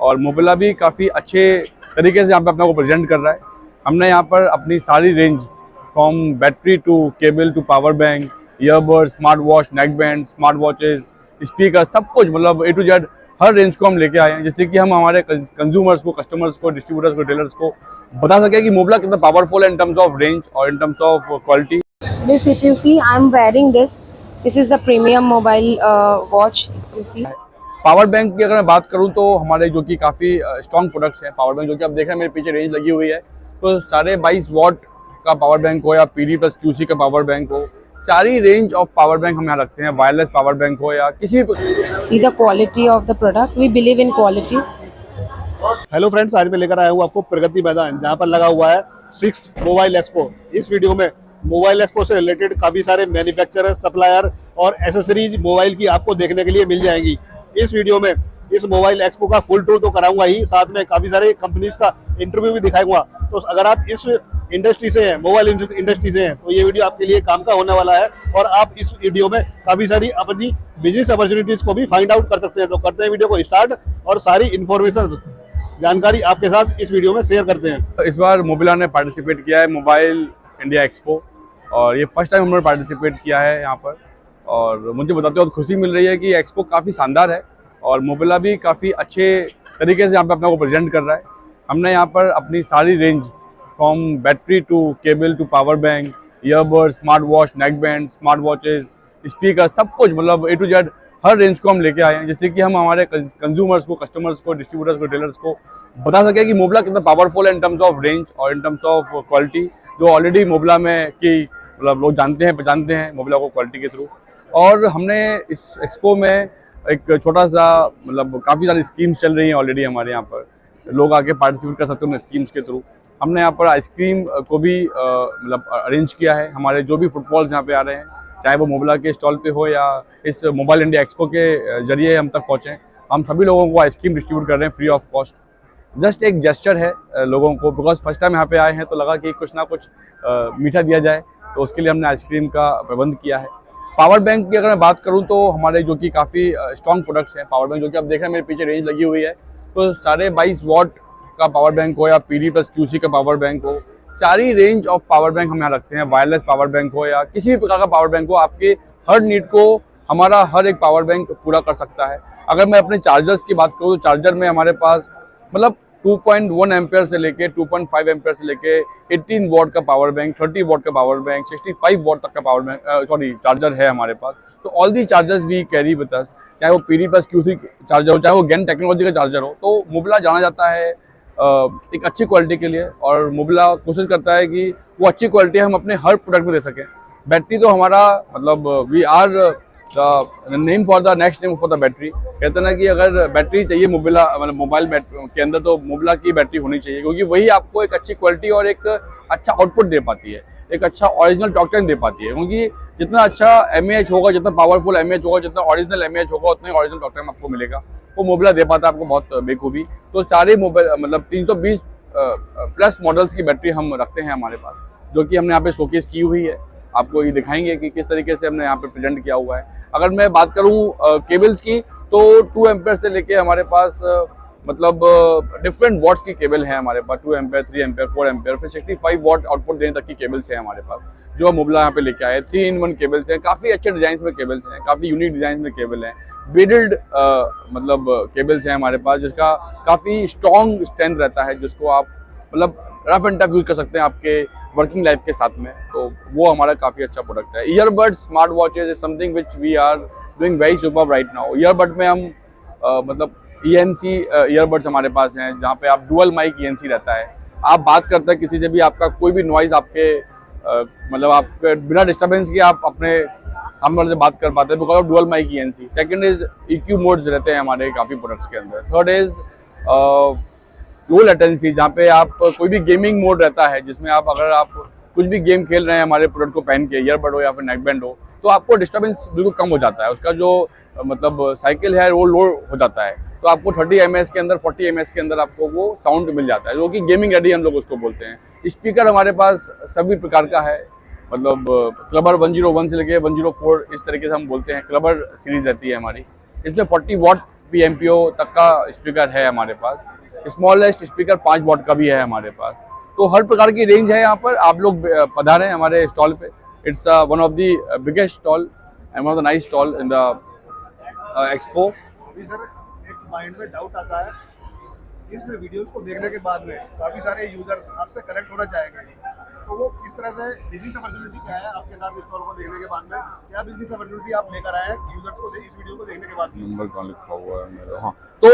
और मोबिला भी काफ़ी अच्छे तरीके से यहाँ पे अपने को प्रेजेंट कर रहा है। हमने यहाँ पर अपनी सारी range from battery to cable to power bank, earbud, smart watch, neck band, smart watches, speaker, सब कुछ मतलब ए टू जेड हर रेंज को हम लेके आए हैं, जिससे कि हम हमारे कंज्यूमर्स को, कस्टमर्स को, डिस्ट्रीब्यूटर्स को, डीलर्स को बता सके कि मोबिला कितना पावरफुल है इन टर्म्स ऑफ रेंज और in terms of quality. This, if you see, I'm wearing this. This is a premium mobile watch. If you see. Power bank की अगर मैं बात करूं तो हमारे जो कि काफ़ी स्ट्रॉन्ग प्रोडक्ट्स हैं पावर बैंक, जो कि आप देख रहे हैं मेरे पीछे रेंज लगी हुई है। तो 22.5 वॉट का पावर बैंक हो या PD प्लस QC का पावर बैंक हो, सारी रेंज ऑफ पावर बैंक हम यहाँ रखते हैं। वायरलेस पावर बैंक हो या किसी भी। See the quality of the products. We believe in qualities. Hello friends, आज मैं लेकर आया हूँ आपको प्रगति मैदान, जहाँ पर लगा हुआ है 6th मोबाइल एक्सपो। इस वीडियो में मोबाइल एक्सपो से रिलेटेड काफ़ी सारे मैन्युफैक्चरर, सप्लायर और एसेसरीज मोबाइल की आपको देखने के लिए मिल जाएंगी। इस वीडियो में इस मोबाइल एक्सपो का फुल टूर तो कराऊंगा ही, साथ में काफ़ी सारे कंपनीज का इंटरव्यू भी दिखाऊंगा। तो अगर आप इस इंडस्ट्री से हैं, मोबाइल इंडस्ट्री से हैं, तो ये वीडियो आपके लिए काम का होने वाला है और आप इस वीडियो में काफ़ी सारी अपनी बिजनेस अपॉर्चुनिटीज को भी फाइंड आउट कर सकते हैं। तो करते हैं वीडियो को स्टार्ट और सारी इन्फॉर्मेशन, जानकारी आपके साथ इस वीडियो में शेयर करते हैं। इस बार मोबिला ने पार्टिसिपेट किया है मोबाइल इंडिया एक्सपो, और ये फर्स्ट टाइम हमने पार्टिसिपेट किया है यहाँ पर। और मुझे बताते बहुत खुशी मिल रही है कि एक्सपो काफ़ी शानदार है और मोबिला भी काफ़ी अच्छे तरीके से यहाँ पे अपने को प्रेजेंट कर रहा है। हमने यहाँ पर अपनी सारी range from battery to cable to power bank, earbud, smart watch, neck band, smart watches, speaker, सब कुछ मतलब ए टू जेड हर रेंज को हम लेके आए हैं, जिससे कि हम हमारे कंज्यूमर्स को, कस्टमर्स को, डिस्ट्रीब्यूटर्स को, डीलर्स को बता सके कि मोबिला कितना पावरफुल है इन टर्म्स ऑफ रेंज और इन टर्म्स ऑफ क्वालिटी, जो ऑलरेडी मोबिला में की मतलब लोग जानते हैं, पहचानते हैं मोबिला को क्वालिटी के थ्रू। और हमने इस एक्सपो में एक छोटा सा मतलब काफ़ी सारी स्कीम्स चल रही हैं ऑलरेडी हमारे यहाँ पर, लोग आके पार्टिसिपेट कर सकते हैं उन स्कीम्स के थ्रू। हमने यहाँ पर आइसक्रीम को भी मतलब अरेंज किया है। हमारे जो भी फुटफॉल्स यहाँ पे आ रहे हैं, चाहे वो मोबिला के स्टॉल पे हो या इस मोबाइल इंडिया एक्सपो के जरिए हम तक पहुँचें, हम सभी लोगों को आइसक्रीम डिस्ट्रीब्यूट कर रहे हैं फ्री ऑफ कॉस्ट। जस्ट एक जेस्चर है लोगों को, बिकॉज फर्स्ट टाइम यहाँ पे आए हैं तो लगा कि कुछ ना कुछ मीठा दिया जाए, तो उसके लिए हमने आइसक्रीम का प्रबंध किया है। पावर बैंक की अगर मैं बात करूं तो हमारे जो कि काफ़ी स्ट्रॉन्ग प्रोडक्ट्स हैं पावर बैंक, जो कि आप देख रहे हैं मेरे पीछे रेंज लगी हुई है। तो 22.5 वॉट का पावर बैंक हो या PD प्लस QC का पावर बैंक हो, सारी रेंज ऑफ पावर बैंक हम यहाँ रखते हैं। वायरलेस पावर बैंक हो या किसी भी प्रकार का पावर बैंक हो, आपके हर नीड को हमारा हर एक पावर बैंक पूरा कर सकता है। अगर मैं अपने चार्जर्स की बात करूँ तो चार्जर में हमारे पास मतलब 2.1 एम्पेयर से लेके 2.5 एम्पेयर से लेके 18 वॉट का पावर बैंक, 30 वॉट का पावर बैंक, 65 वॉट तक का पावर बैंक चार्जर है हमारे पास। तो all the chargers we carry with us, चाहे वो PD प्लस QC चार्जर हो, चाहे वो गेन टेक्नोलॉजी का चार्जर हो। तो मोबिला जाना जाता है एक अच्छी क्वालिटी के लिए, और मोबिला कोशिश करता है कि वो अच्छी क्वालिटी हम अपने हर प्रोडक्ट में दे सकें। बैटरी तो हमारा मतलब we are the name for the next name for the battery. कहते हैं ना कि अगर बैटरी चाहिए मोबिला मतलब मोबाइल के अंदर, तो मोबिला की बैटरी होनी चाहिए, क्योंकि वही आपको एक अच्छी क्वालिटी और एक अच्छा आउटपुट दे पाती है, एक अच्छा ओरिजिनल टॉक टाइम दे पाती है। क्योंकि जितना अच्छा mAh होगा, जितना पावरफुल mAh होगा, जितना ओरिजिनल mAh होगा, उतना ही ओरिजिनल टॉक टाइम आपको मिलेगा। वो मोबिला दे पाता है आपको बहुत बेखूबी। तो सारे मोबाइल मतलब 320 प्लस मॉडल्स की बैटरी हम रखते हैं हमारे पास, जो कि हमने यहाँ पे शोकेस की हुई है। आपको ये दिखाएंगे कि किस तरीके से हमने यहाँ पे प्रेजेंट किया हुआ है। अगर मैं बात करूँ केबल्स की, तो 2 एम्पेयर से लेके हमारे पास मतलब डिफरेंट वॉट्स की केबल है हमारे पास। 2 एम्पेयर, 3 एम्पेयर, 4 एम्पेयर, फिर 65 वॉट आउटपुट देने तक की केबल्स है हमारे पास, जो हम मोबिला यहाँ पे लेके आए। 3-in-1 केबल्स हैं, काफ़ी अच्छे डिजाइन में केबल्स हैं, काफ़ी यूनिक डिजाइन में केबल हैं। बेडल्ड मतलब केबल्स हैं हमारे पास, जिसका काफ़ी स्ट्रॉन्ग स्ट्रेंथ रहता है, जिसको आप मतलब रफ एंड टफ यूज कर सकते हैं आपके वर्किंग लाइफ के साथ में। तो वो हमारा काफ़ी अच्छा प्रोडक्ट है। Earbud smart watches is something which we are doing very super right now. Earbud में हम मतलब ENC ईयरबड्स हमारे पास हैं, जहाँ पे आप डुअल माइक ENC रहता है। आप बात करते हैं किसी से भी, आपका कोई भी नॉइज आपके मतलब आपके बिना डिस्टर्बेंस के आप अपने हम से बात कर पाते हैं, because of dual mic ENC। Second is EQ modes रहते हैं हमारे काफ़ी प्रोडक्ट्स के अंदर। थर्ड इज लो लेटेंसी, जहाँ पे आप कोई भी गेमिंग मोड रहता है, जिसमें आप अगर आप कुछ भी गेम खेल रहे हैं हमारे प्रोडक्ट को पहन के, ईयरबड हो या फिर नेक बैंड हो, तो आपको डिस्टर्बेंस बिल्कुल कम हो जाता है। उसका जो मतलब साइकिल है वो लो हो जाता है। तो आपको 30 mAh के अंदर, 40 mAh के अंदर आपको वो साउंड मिल जाता है, जो कि गेमिंग रेडी हम लोग उसको बोलते हैं। स्पीकर हमारे पास सभी प्रकार का है, मतलब क्लबर 101 से लेके 104 इस तरीके से हम बोलते हैं, क्लबर सीरीज रहती है हमारी। इसमें 40 वॉट FPMPO तक का स्पीकर है हमारे पास। स्मॉलेस्ट स्पीकर 5 वॉट का भी है हमारे पास। तो हर प्रकार की रेंज है यहाँ पर। आप लोग पधारें हमारे स्टॉल पे। It's one of the biggest stall and one of the nice stall in the expo. अभी सर एक माइंड में डाउट आता है, इस वीडियोस को देखने के बाद में काफी सारे यूजर्स आपसे कनेक्ट होना चाहेंगे, तो वो किस तरह से बिजनेस अपॉर्चुनिटी क्या है आपके साथ स्टॉल को देखने के बाद में, क्या बिजनेस अपॉर्चुनिटी आप लेकर आए हैं यूजर्स को इस वीडियो को देखने के बाद में? नंबर कहाँ लिखा हुआ है मेरा? हाँ, तो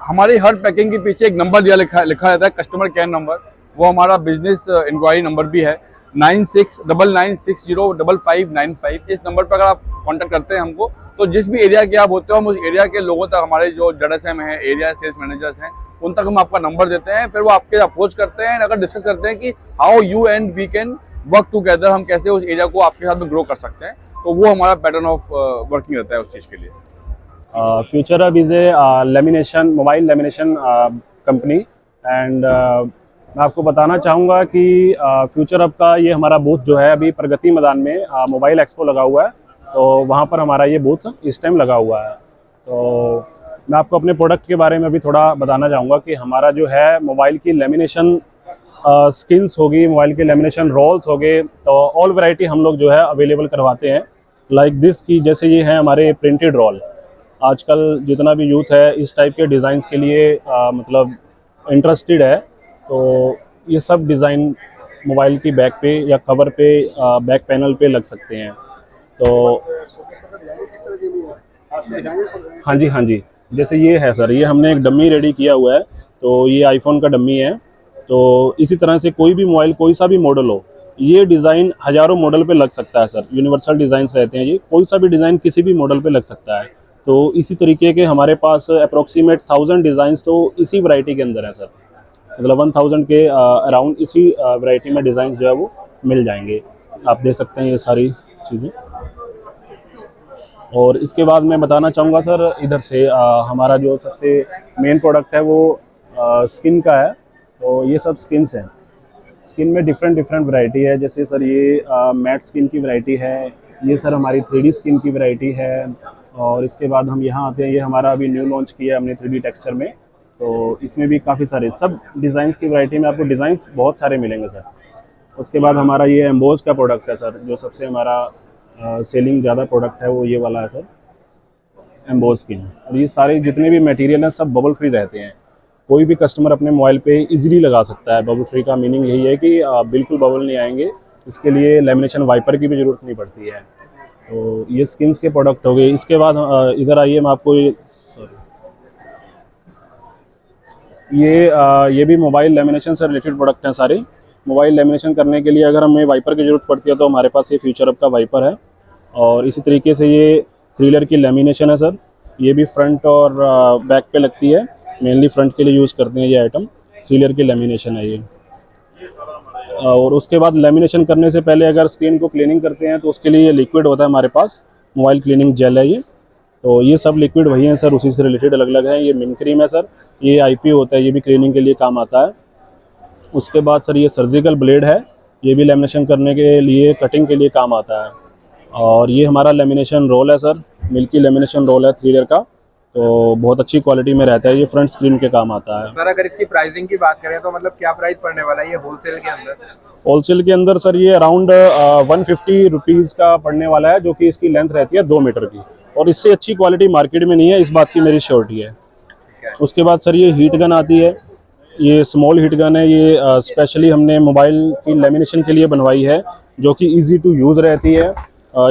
हमारी हर पैकिंग के पीछे एक नंबर दिया लिखा रहता है, कस्टमर केयर नंबर। वो हमारा बिजनेस इंक्वायरी नंबर भी है, 9699605595। इस नंबर पर अगर आप कांटेक्ट करते हैं हमको, तो जिस भी एरिया के आप होते हो, हम उस एरिया के लोगों तक, हमारे जो JSM है, एरिया सेल्स मैनेजर्स हैं, उन तक हम आपका नंबर देते हैं। फिर वो आपके अप्रोच करते हैं, अगर डिस्कस करते हैं कि how you and we can work together, हम कैसे उस एरिया को आपके साथ में ग्रो कर सकते हैं। तो वो हमारा पैटर्न ऑफ वर्किंग रहता है उस चीज़ के लिए। Future Hub is a lamination, mobile lamination company and मैं आपको बताना चाहूँगा कि फ्यूचर हब का ये हमारा बूथ जो है अभी प्रगति मैदान में मोबाइल एक्सपो लगा हुआ है, तो वहाँ पर हमारा ये बूथ इस टाइम लगा हुआ है। तो मैं आपको अपने प्रोडक्ट के बारे में भी थोड़ा बताना चाहूँगा कि हमारा जो है मोबाइल की लेमिनेशन स्किन्स होगी, मोबाइल के लेमिनेशन रोल्स हो गए, तो ऑल वैरायटी हम लोग जो है अवेलेबल करवाते हैं। लाइक दिस की जैसे ये हैं हमारे प्रिंटेड रोल। आजकल जितना भी यूथ है इस टाइप के डिज़ाइंस के लिए मतलब इंटरेस्टेड है, तो ये सब डिज़ाइन मोबाइल की बैक पे या कवर पे बैक पैनल पे लग सकते हैं। तो हाँ जी, हाँ जी, जैसे ये है सर, ये हमने एक डमी रेडी किया हुआ है, तो ये आईफोन का डमी है। तो इसी तरह से कोई भी मोबाइल, कोई सा भी मॉडल हो, ये डिज़ाइन हज़ारों मॉडल पे लग सकता है सर। यूनिवर्सल डिज़ाइंस रहते हैं ये, कोई सा भी डिज़ाइन किसी भी मॉडल पे लग सकता है। तो इसी तरीके के हमारे पास अप्रोक्सीमेट 1000 डिज़ाइंस तो इसी वैरायटी के अंदर है सर। मतलब 1000 के अराउंड इसी वैरायटी में डिज़ाइंस जो है वो मिल जाएंगे। आप देख सकते हैं ये सारी चीज़ें। और इसके बाद मैं बताना चाहूँगा सर, इधर से हमारा जो सबसे मेन प्रोडक्ट है वो स्किन का है। तो ये सब स्किन्स हैं। स्किन में डिफरेंट वैरायटी है। जैसे सर ये मैट स्किन की वैरायटी है, ये सर हमारी 3D स्किन की वैरायटी है। और इसके बाद हम यहाँ आते हैं, ये हमारा अभी न्यू लॉन्च किया है हमने 3D टेक्सचर में। तो इसमें भी काफ़ी सारे सब डिज़ाइंस की वैरायटी में आपको डिज़ाइंस बहुत सारे मिलेंगे सर। उसके बाद हमारा ये एम्बोज का प्रोडक्ट है सर, जो सबसे हमारा सेलिंग ज़्यादा प्रोडक्ट है वो ये वाला है सर, एम्बोज स्किन। और ये सारे जितने भी मटेरियल हैं सब बबल फ्री रहते हैं। कोई भी कस्टमर अपने मोबाइल पे इजीली लगा सकता है। बबल फ्री का मीनिंग यही है कि बिल्कुल बबल नहीं आएंगे। इसके लिए लेमिनेशन वाइपर की भी ज़रूरत नहीं पड़ती है। तो ये स्किन्स के प्रोडक्ट हो गए। इसके बाद इधर आइए, मैं आपको ये भी मोबाइल लेमिनेशन से रिलेटेड प्रोडक्ट हैं सारे। मोबाइल लेमिनेशन करने के लिए अगर हमें वाइपर की ज़रूरत पड़ती है तो हमारे पास ये फ्यूचर हब का वाइपर है। और इसी तरीके से ये 3 लेयर की लेमिनेशन है सर। ये भी फ्रंट और बैक पे लगती है, मेनली फ्रंट के लिए यूज़ करते हैं ये आइटम। 3 लेयर की लेमिनेशन है ये। और उसके बाद लेमिनेशन करने से पहले अगर स्क्रीन को क्लीनिंग करते हैं तो उसके लिए ये लिक्विड होता है हमारे पास, मोबाइल क्लीनिंग जेल है ये। तो ये सब लिक्विड वही हैं सर, उसी से रिलेटेड अलग अलग है। ये मिन क्रीम है सर, ये IP होता है, ये भी क्लीनिंग के लिए काम आता है। उसके बाद सर ये सर्जिकल ब्लेड है, ये भी लेमिनेशन करने के लिए, कटिंग के लिए काम आता है। और ये हमारा लेमिनेशन रोल है सर, मिल्की लेमिनेशन रोल है 3 लेयर का, तो बहुत अच्छी क्वालिटी में रहता है। ये फ्रंट स्क्रीन के काम आता है सर। अगर इसकी प्राइसिंग की बात करें तो मतलब क्या प्राइस पड़ने वाला है ये होलसेल के अंदर? होलसेल के अंदर सर ये अराउंड 150 रुपीज़ का पड़ने वाला है, जो कि इसकी लेंथ रहती है 2 मीटर की। और इससे अच्छी क्वालिटी मार्केट में नहीं है, इस बात की मेरी श्योरिटी है। उसके बाद सर ये हीट गन आती है, ये स्मॉल हीट गन है। ये स्पेशली हमने मोबाइल की लेमिनेशन के लिए बनवाई है, जो कि ईजी टू यूज़ रहती है।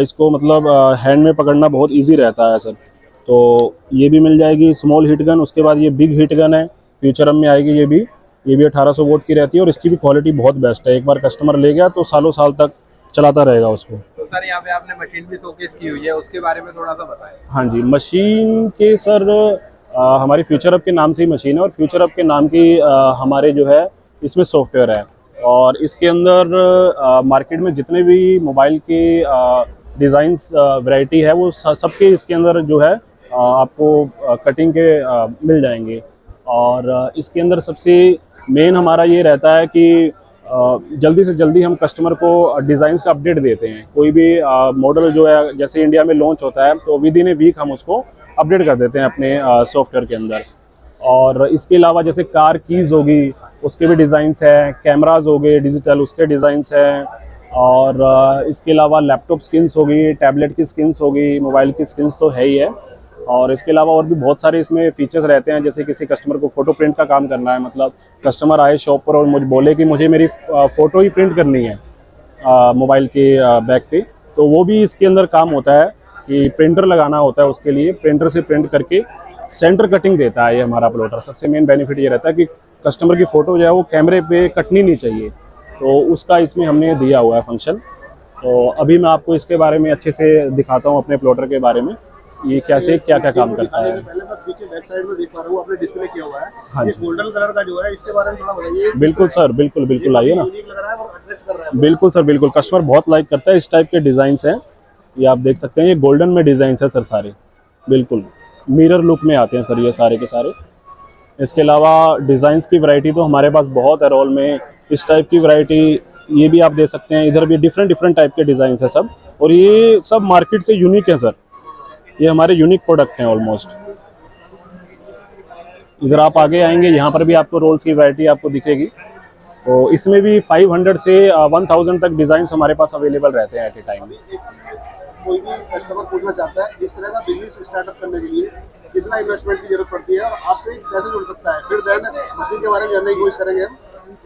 इसको मतलब हैंड में पकड़ना बहुत ईजी रहता है सर। तो ये भी मिल जाएगी स्मॉल हीट गन। उसके बाद ये बिग हीट गन है, फ्यूचर हब में आएगी ये भी 1800 वोट की रहती है। और इसकी भी क्वालिटी बहुत बेस्ट है, एक बार कस्टमर ले गया तो सालों साल तक चलाता रहेगा उसको। तो सर यहाँ पे आपने मशीन भी शोकेस की हुई है, उसके बारे में थोड़ा सा बताएं। हाँ जी, मशीन के सर हमारी फ्यूचर हब के नाम से ही मशीन है, और फ्यूचर हब के नाम की हमारे जो है इसमें सॉफ्टवेयर है। और इसके अंदर मार्केट में जितने भी मोबाइल के डिज़ाइंस वैरायटी है वो सबके इसके अंदर जो है आपको कटिंग के मिल जाएंगे। और इसके अंदर सबसे मेन हमारा ये रहता है कि जल्दी से जल्दी हम कस्टमर को डिज़ाइंस का अपडेट देते हैं। कोई भी मॉडल जो है जैसे इंडिया में लॉन्च होता है तो विद इन ए वीक हम उसको अपडेट कर देते हैं अपने सॉफ्टवेयर के अंदर। और इसके अलावा जैसे कार कीज़ होगी उसके भी डिज़ाइंस हैं, कैमराज हो गए डिजिटल उसके डिज़ाइंस हैं, और इसके अलावा लैपटॉप स्किन्स होगी, टैबलेट की स्किन्स होगी, मोबाइल की स्किन्स तो है ही है। और इसके अलावा और भी बहुत सारे इसमें फीचर्स रहते हैं, जैसे किसी कस्टमर को फ़ोटो प्रिंट का काम करना है, मतलब कस्टमर आए शॉप पर और मुझे बोले कि मुझे मेरी फ़ोटो ही प्रिंट करनी है मोबाइल के बैक पे, तो वो भी इसके अंदर काम होता है कि प्रिंटर लगाना होता है, उसके लिए प्रिंटर से प्रिंट करके सेंटर कटिंग देता है ये हमारा प्लॉटर। सबसे मेन बेनिफिट ये रहता है कि कस्टमर की फ़ोटो जो है वो कैमरे पे कटनी नहीं चाहिए, तो उसका इसमें हमने दिया हुआ है फंक्शन। तो अभी मैं आपको इसके बारे में अच्छे से दिखाता हूँ अपने प्लॉटर के बारे में, ये कैसे क्या क्या काम करता है। पहले मैं पीछे बैक साइड में देख पा रहा हूँ आपने डिस्प्ले किया हुआ है। हाँ ये जी। गोल्डन कलर का जो है इसके बारे में थोड़ा बताइए। बिल्कुल सर, बिल्कुल बिल्कुल आइए ना। यूनिक लग रहा है और अट्रैक्ट कर रहा है। बिल्कुल सर, बिल्कुल कस्टमर बहुत लाइक करता है इस टाइप के डिज़ाइंस हैं। ये आप देख सकते हैं, ये गोल्डन में डिज़ाइंस है सर सारे, बिल्कुल मिरर लुक में आते हैं सर ये सारे के सारे। इसके अलावा डिज़ाइंस की वैरायटी तो हमारे पास बहुत है रोल में, इस टाइप की वैरायटी ये भी आप दे सकते हैं। इधर भी डिफरेंट टाइप के डिज़ाइंस हैं सब, और ये सब मार्केट से यूनिक है सर, ये हमारे यूनिक प्रोडक्ट हैं ऑलमोस्ट। इधर आप आगे आएंगे, यहाँ पर भी आपको रोल्स की वैरायटी आपको दिखेगी। तो इसमें भी 500 से 1000 तक डिज़ाइंस हमारे पास अवेलेबल रहते हैं एट ए टाइम। कोई भी कस्टमर पूछना चाहता है इस तरह का बिजनेस स्टार्टअप करने के लिए कितना इन्वेस्टमेंट की जरूरत पड़ती है और आपसे कैसे जुड़ सकता है, फिर देन मशीन के बारे में जानने की कोशिश करेंगे हम।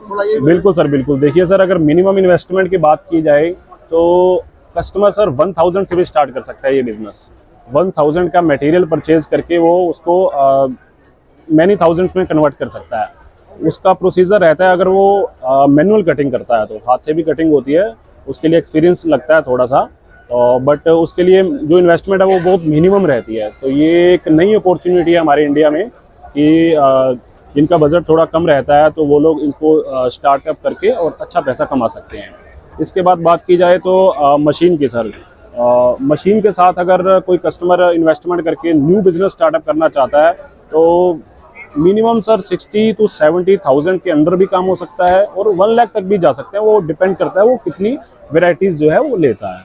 थोड़ा ये बिल्कुल सर, बिल्कुल। देखिए सर, अगर मिनिमम इन्वेस्टमेंट की बात की जाए तो कस्टमर सर 1000 से भी स्टार्ट कर सकता है ये बिजनेस। 1000 का मटेरियल परचेज करके वो उसको मैनी थाउजेंड्स में कन्वर्ट कर सकता है। उसका प्रोसीजर रहता है, अगर वो मैनुअल कटिंग करता है तो हाथ से भी कटिंग होती है, उसके लिए एक्सपीरियंस लगता है थोड़ा सा, बट उसके लिए जो इन्वेस्टमेंट है वो बहुत मिनिमम रहती है। तो ये एक नई अपॉर्चुनिटी है हमारे इंडिया में कि जिनका बजट थोड़ा कम रहता है तो वो लोग इनको स्टार्टअप करके और अच्छा पैसा कमा सकते हैं। इसके बाद बात की जाए तो मशीन की सर, मशीन के साथ अगर कोई कस्टमर इन्वेस्टमेंट करके न्यू बिजनेस स्टार्टअप करना चाहता है तो मिनिमम सर 60 to 70,000 के अंदर भी काम हो सकता है और 1 लाख तक भी जा सकते हैं। वो डिपेंड करता है वो कितनी वेराइटीज़ जो है वो लेता है।